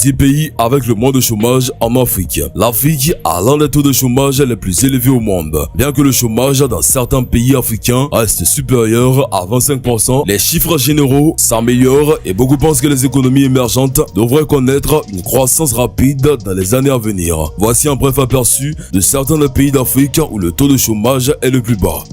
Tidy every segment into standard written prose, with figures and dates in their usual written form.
10 pays avec le moins de chômage en Afrique. L'Afrique a l'un des taux de chômage les plus élevés au monde. Bien que le chômage dans certains pays africains reste supérieur à 25%, les chiffres généraux s'améliorent et beaucoup pensent que les économies émergentes devraient connaître une croissance rapide dans les années à venir. Voici un bref aperçu de certains des pays d'Afrique où le taux de chômage est le plus bas.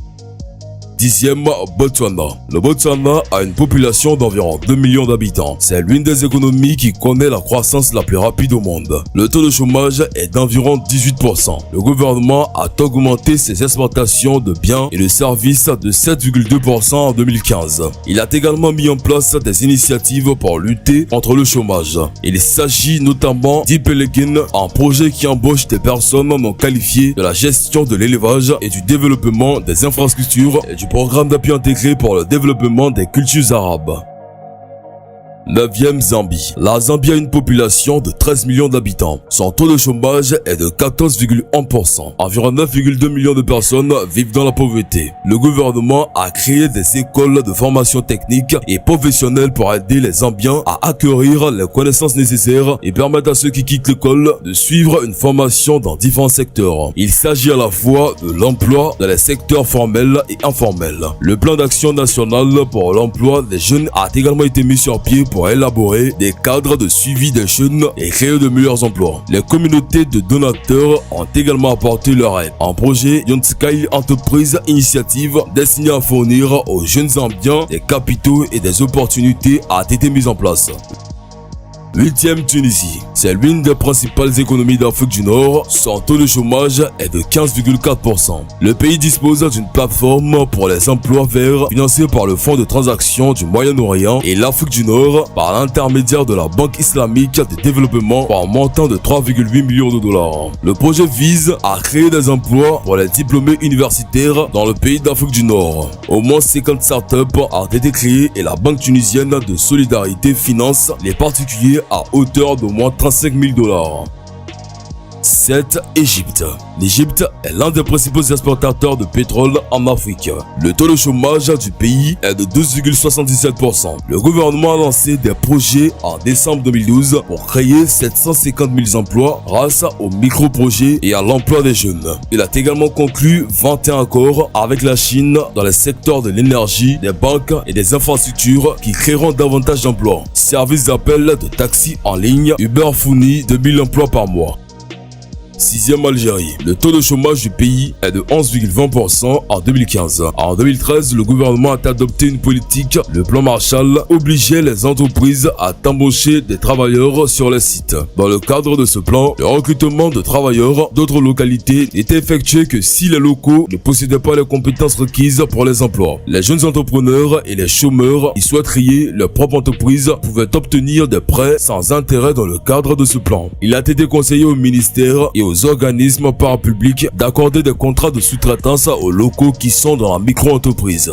10e, Botswana. Le Botswana a une population d'environ 2 millions d'habitants. C'est l'une des économies qui connaît la croissance la plus rapide au monde. Le taux de chômage est d'environ 18%. Le gouvernement a augmenté ses exportations de biens et de services de 7,2% en 2015. Il a également mis en place des initiatives pour lutter contre le chômage. Il s'agit notamment d'Ipelekin, un projet qui embauche des personnes non qualifiées de la gestion de l'élevage et du développement des infrastructures et du programme d'appui intégré pour le développement des cultures arabes. 9e, Zambie. La Zambie a une population de 13 millions d'habitants. Son taux de chômage est de 14,1%. Environ 9,2 millions de personnes vivent dans la pauvreté. Le gouvernement a créé des écoles de formation technique et professionnelle pour aider les Zambiens à acquérir les connaissances nécessaires et permettre à ceux qui quittent l'école de suivre une formation dans différents secteurs. Il s'agit à la fois de l'emploi dans les secteurs formels et informels. Le plan d'action national pour l'emploi des jeunes a également été mis sur pied pour élaborer des cadres de suivi des jeunes et créer de meilleurs emplois. Les communautés de donateurs ont également apporté leur aide. Un projet Young Sky Enterprise Initiative destiné à fournir aux jeunes Zambiens des capitaux et des opportunités a été mis en place. 8e, Tunisie. C'est l'une des principales économies d'Afrique du Nord. Son taux de chômage est de 15,4%. Le pays dispose d'une plateforme pour les emplois verts financée par le Fonds de transactions du Moyen-Orient et l'Afrique du Nord par l'intermédiaire de la Banque islamique de développement pour un montant de 3,8 millions de dollars. Le projet vise à créer des emplois pour les diplômés universitaires dans le pays d'Afrique du Nord. Au moins 50 startups ont été créées et la Banque tunisienne de solidarité finance les particuliers à hauteur d'au moins 35 000 dollars. 7. Égypte. L'Égypte est l'un des principaux exportateurs de pétrole en Afrique. Le taux de chômage du pays est de 2,77%. Le gouvernement a lancé des projets en décembre 2012 pour créer 750 000 emplois grâce aux micro-projets et à l'emploi des jeunes. Il a également conclu 21 accords avec la Chine dans les secteurs de l'énergie, des banques et des infrastructures qui créeront davantage d'emplois. Service d'appel de taxi en ligne, Uber fournit 2000 emplois par mois. 6e, Algérie. Le taux de chômage du pays est de 11,20% en 2015. En 2013, le gouvernement a adopté une politique, le plan Marshall, obligeait les entreprises à embaucher des travailleurs sur les sites. Dans le cadre de ce plan, le recrutement de travailleurs d'autres localités n'était effectué que si les locaux ne possédaient pas les compétences requises pour les emplois. Les jeunes entrepreneurs et les chômeurs qui souhaitent créer leur propre entreprise pouvaient obtenir des prêts sans intérêt dans le cadre de ce plan. Il a été conseillé au ministère et aux organismes parapublics d'accorder des contrats de sous-traitance aux locaux qui sont dans la micro-entreprise.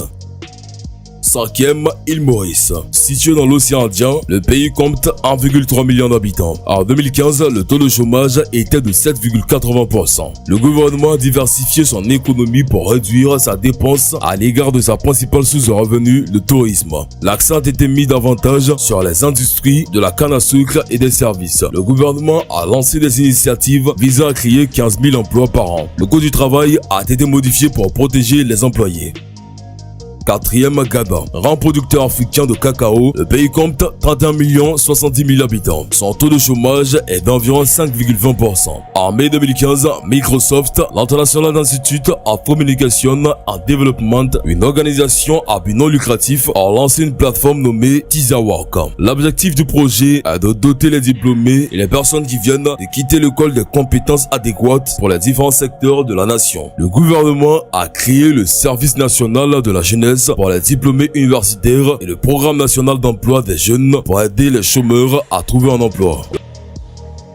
5e, île Maurice. Situé dans l'océan Indien, le pays compte 1,3 million d'habitants. En 2015, le taux de chômage était de 7,80%. Le gouvernement a diversifié son économie pour réduire sa dépense à l'égard de sa principale source de revenus, le tourisme. L'accent a été mis davantage sur les industries de la canne à sucre et des services. Le gouvernement a lancé des initiatives visant à créer 15 000 emplois par an. Le Code du travail a été modifié pour protéger les employés. 4e, Gabon. Grand producteur africain de cacao, le pays compte 31 070 000 habitants. Son taux de chômage est d'environ 5,20%. En mai 2015, Microsoft, l'International Institute of Communication and Development, une organisation à but non lucratif, a lancé une plateforme nommée TizaWork. L'objectif du projet est de doter les diplômés et les personnes qui viennent de quitter l'école des compétences adéquates pour les différents secteurs de la nation. Le gouvernement a créé le Service national de la jeunesse pour les diplômés universitaires et le Programme national d'emploi des jeunes pour aider les chômeurs à trouver un emploi.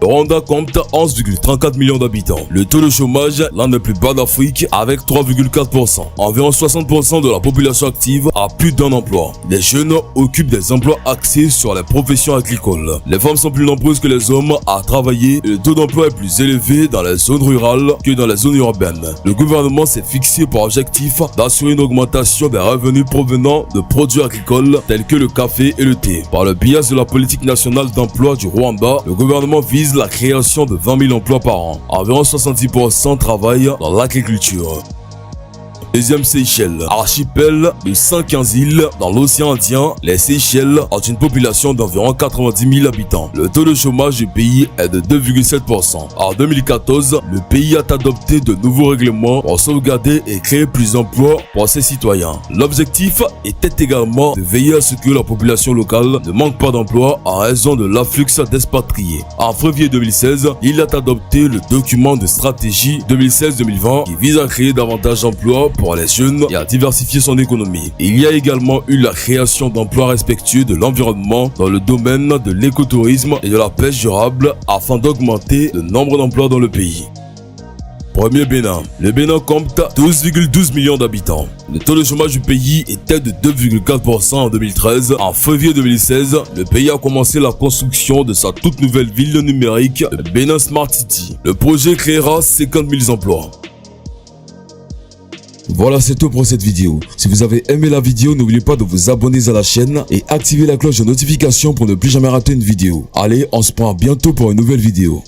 Le Rwanda compte 11,34 millions d'habitants. Le taux de chômage, l'un des plus bas d'Afrique, avec 3,4%. Environ 60% de la population active a plus d'un emploi. Les jeunes occupent des emplois axés sur les professions agricoles. Les femmes sont plus nombreuses que les hommes à travailler et le taux d'emploi est plus élevé dans les zones rurales que dans les zones urbaines. Le gouvernement s'est fixé pour objectif d'assurer une augmentation des revenus provenant de produits agricoles tels que le café et le thé. Par le biais de la politique nationale d'emploi du Rwanda, le gouvernement vise la création de 20 000 emplois par an. Environ 70% travaillent dans l'agriculture. Deuxième Seychelles, archipel de 115 îles dans l'océan Indien, les Seychelles ont une population d'environ 90 000 habitants. Le taux de chômage du pays est de 2,7%. En 2014, le pays a adopté de nouveaux règlements pour sauvegarder et créer plus d'emplois pour ses citoyens. L'objectif était également de veiller à ce que la population locale ne manque pas d'emploi en raison de l'afflux d'expatriés. En février 2016, il a adopté le document de stratégie 2016-2020 qui vise à créer davantage d'emplois pour les jeunes et à diversifier son économie. Il y a également eu la création d'emplois respectueux de l'environnement dans le domaine de l'écotourisme et de la pêche durable afin d'augmenter le nombre d'emplois dans le pays. Premier Bénin. Le Bénin compte 12,12 millions d'habitants. Le taux de chômage du pays était de 2,4% en 2013. En février 2016, le pays a commencé la construction de sa toute nouvelle ville numérique, le Bénin Smart City. Le projet créera 50 000 emplois. Voilà, c'est tout pour cette vidéo. Si vous avez aimé la vidéo, n'oubliez pas de vous abonner à la chaîne et activer la cloche de notification pour ne plus jamais rater une vidéo. Allez, on se prend bientôt pour une nouvelle vidéo.